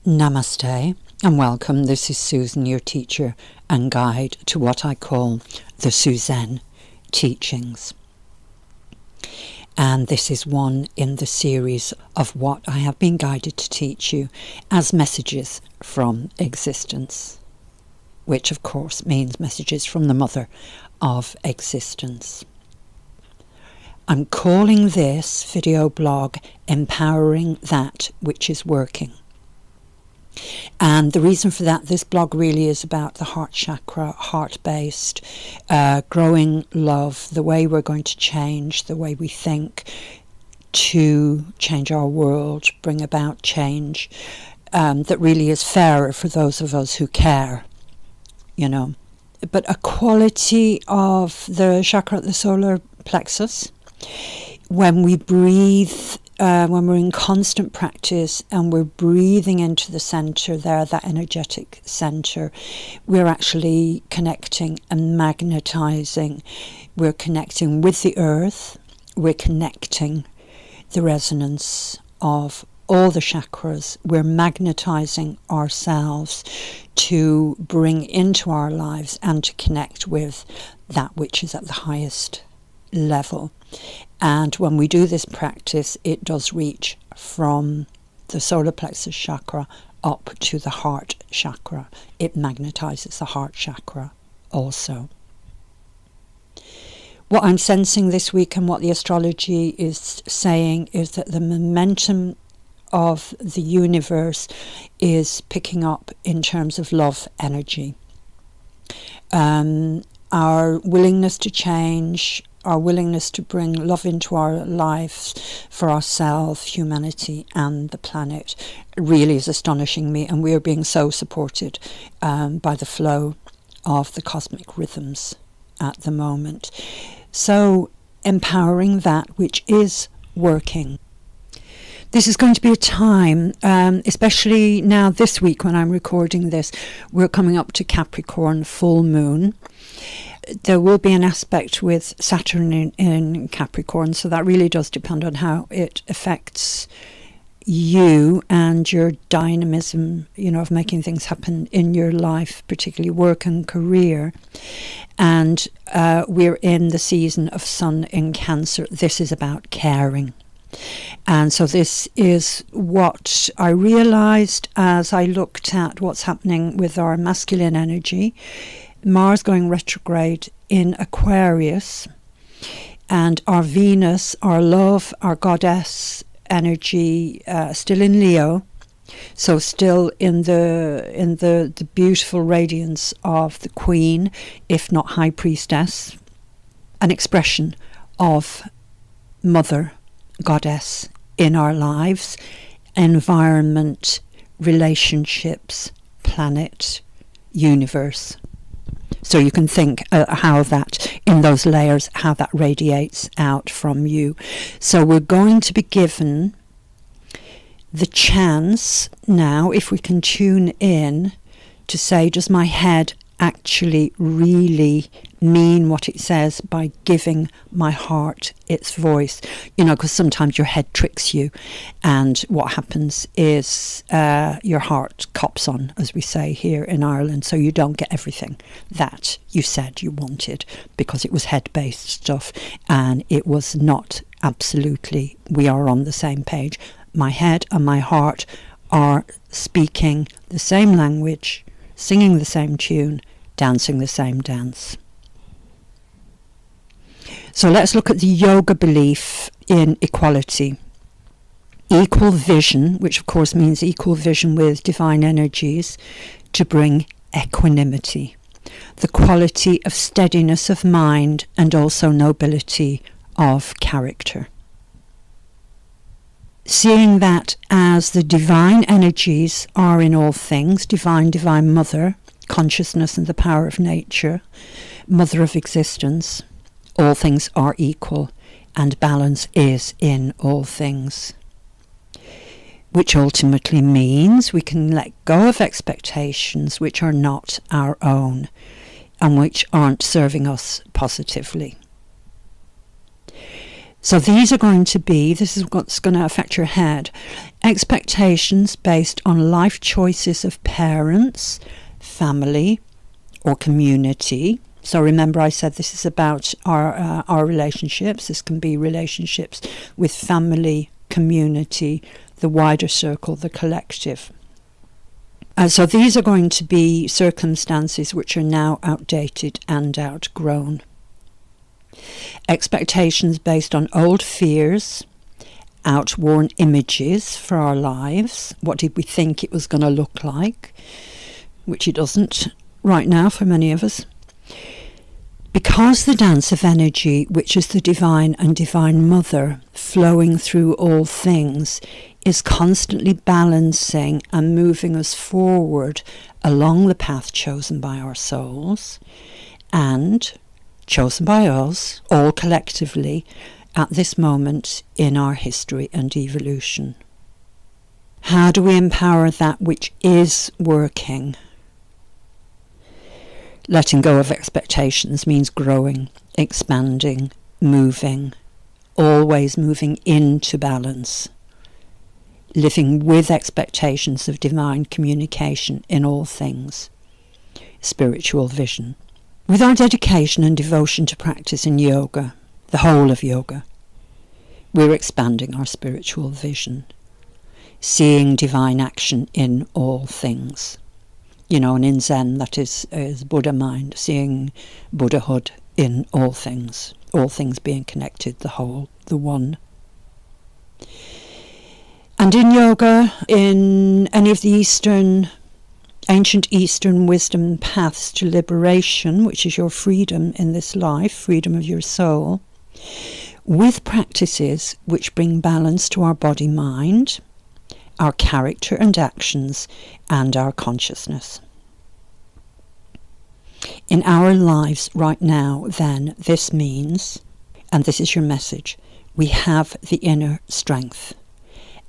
Namaste and welcome. This is SuZen, your teacher and guide to what I call the SuZen teachings. And this is one in the series of what I have been guided to teach you as messages from existence, which of course means messages from the mother of existence. I'm calling this video blog Empowering That Which Is Working. And the reason for that, this blog really is about the heart chakra, heart-based, growing love, the way we're going to change, the way we think to change our world, bring about change that really is fairer for those of us who care, you know. But a quality of the chakra at the solar plexus, when we breathe, when we're in constant practice and we're breathing into the center there, that energetic center, we're actually connecting and magnetizing. We're connecting with the earth. We're connecting the resonance of all the chakras. We're magnetizing ourselves to bring into our lives and to connect with that which is at the highest level. And when we do this practice, it does reach from the solar plexus chakra up to the heart chakra. It magnetizes the heart chakra also. What I'm sensing this week and what the astrology is saying is that the momentum of the universe is picking up in terms of love energy. Our willingness to change, our willingness to bring love into our lives for ourselves, humanity and the planet really is astonishing me, and we are being so supported by the flow of the cosmic rhythms at the moment. So empowering that which is working. This is going to be a time, especially now this week when I'm recording this, we're coming up to Capricorn full moon. There will be an aspect with Saturn in Capricorn, so that really does depend on how it affects you and your dynamism, you know, of making things happen in your life, particularly work and career. And we're in the season of Sun in Cancer. This is about caring. And so this is what I realized as I looked at what's happening with our masculine energy. Mars going retrograde in Aquarius, and our Venus, our love, our goddess energy still in Leo, so still in the beautiful radiance of the Queen, if not High Priestess, an expression of Mother, Goddess in our lives, environment, relationships, planet, universe. So you can think how that, in those layers, how that radiates out from you. So we're going to be given the chance now, if we can tune in, to say, does my head actually really mean what it says by giving my heart its voice? You know, because sometimes your head tricks you, and what happens is your heart cops on, as we say here in Ireland, so you don't get everything that you said you wanted because it was head-based stuff and it was not absolutely, we are on the same page. My head and my heart are speaking the same language, singing the same tune, dancing the same dance. So let's look at the yoga belief in equality. Equal vision, which of course means equal vision with divine energies, to bring equanimity, the quality of steadiness of mind and also nobility of character. Seeing that as the divine energies are in all things, divine mother, consciousness and the power of nature, mother of existence, all things are equal and balance is in all things. Which ultimately means we can let go of expectations which are not our own and which aren't serving us positively. So these are going to be, this is what's going to affect your head, expectations based on life choices of parents, family, or community. So remember, I said this is about our relationships. This can be relationships with family, community, the wider circle, the collective. So these are going to be circumstances which are now outdated and outgrown. Expectations based on old fears, outworn images for our lives. What did we think it was going to look like? Which it doesn't right now for many of us. Because the dance of energy, which is the divine and divine mother flowing through all things, is constantly balancing and moving us forward along the path chosen by our souls and chosen by us, all collectively, at this moment in our history and evolution. How do we empower that which is working? Letting go of expectations means growing, expanding, moving, always moving into balance, living with expectations of divine communication in all things, spiritual vision. With our dedication and devotion to practice in yoga, the whole of yoga, we're expanding our spiritual vision, seeing divine action in all things. You know, and in Zen, that is Buddha mind, seeing Buddhahood in all things being connected, the whole, the one. And in yoga, in any of the ancient Eastern wisdom paths to liberation, which is your freedom in this life, freedom of your soul, with practices which bring balance to our body-mind, our character and actions, and our consciousness. In our lives right now, then, this means, and this is your message, we have the inner strength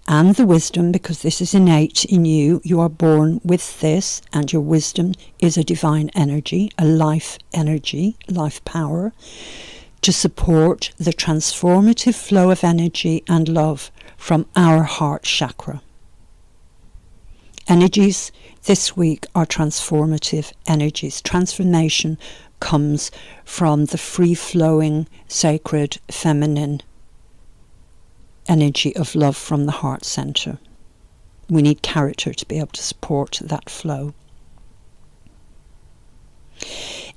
and the wisdom, because this is innate in you. You are born with this, and your wisdom is a divine energy, a life energy, life power, to support the transformative flow of energy and love from our heart chakra. Energies this week are transformative energies. Transformation comes from the free-flowing, sacred, feminine energy of love from the heart center. We need character to be able to support that flow.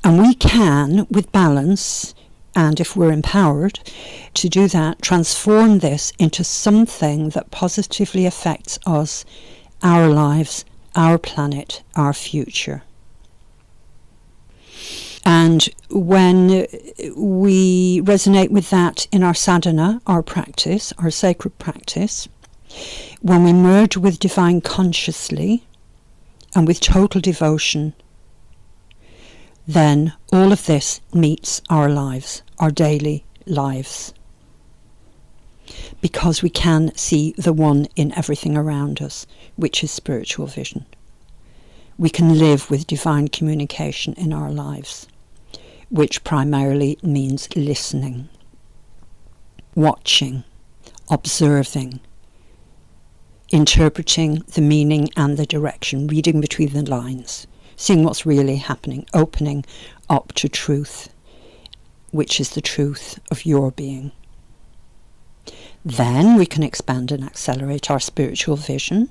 And we can, with balance, and if we're empowered to do that, transform this into something that positively affects us, our lives, our planet, our future. And when we resonate with that in our sadhana, our practice, our sacred practice, when we merge with divine consciously and with total devotion, then all of this meets our lives, our daily lives. Because we can see the one in everything around us, which is spiritual vision. We can live with divine communication in our lives, which primarily means listening, watching, observing, interpreting the meaning and the direction, reading between the lines, seeing what's really happening, opening up to truth, which is the truth of your being. Then we can expand and accelerate our spiritual vision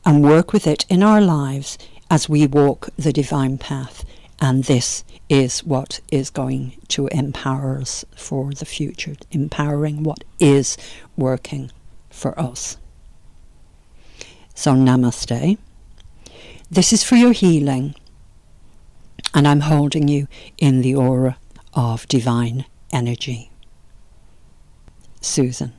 and work with it in our lives as we walk the divine path. And this is what is going to empower us for the future, empowering what is working for us. So Namaste. This is for your healing, and I'm holding you in the aura of divine energy. SuZen.